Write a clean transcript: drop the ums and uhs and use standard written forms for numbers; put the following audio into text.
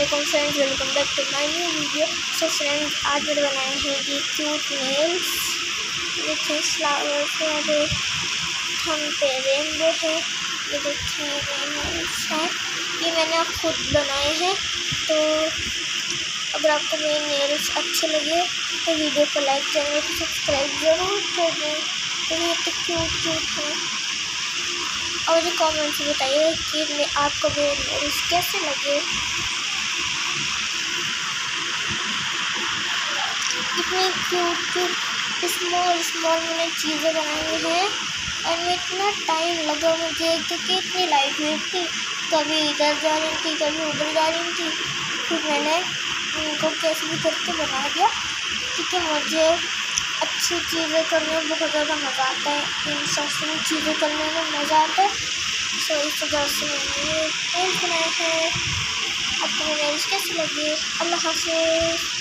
वालेकुम friends, welcome back to my new video. So friends, आज मैंने बनाए हैं ये क्यूट नेल्स। देखिए फ्लावर्स है, हम पे रेनबो है, ये देखिए नेल्स हैं। ये मैंने खुद बनाए हैं। तो अगर आपको मेरे नेल्स अच्छे लगे तो वीडियो को लाइक, चैनल को सब्सक्राइब ज़रूर कर दें। तो ये तो क्यूट है। और मुझे कमेंट्स में बताइए कि आपको मेरे नेल्स कैसे लगे। इतनी क्यूट स्मॉल मैंने चीज़ें बनाई हैं और मैं इतना टाइम लगा मुझे, क्योंकि इतनी लाइट वेट थी। कभी इधर जा रही थी, कभी उधर जा रही थी। फिर मैंने उनको कैसे भी करके बना दिया, क्योंकि मुझे अच्छी चीज़ें करने में बहुत ज़्यादा मज़ा आता है। इन सस्ती चीज़ें करने में मज़ा आता है। सो इस वजह से मैंने ये नेल्स बनाए हैं। आपको मेरे नेल्स कैसे लगे? अल्लाह हाफ़िज़।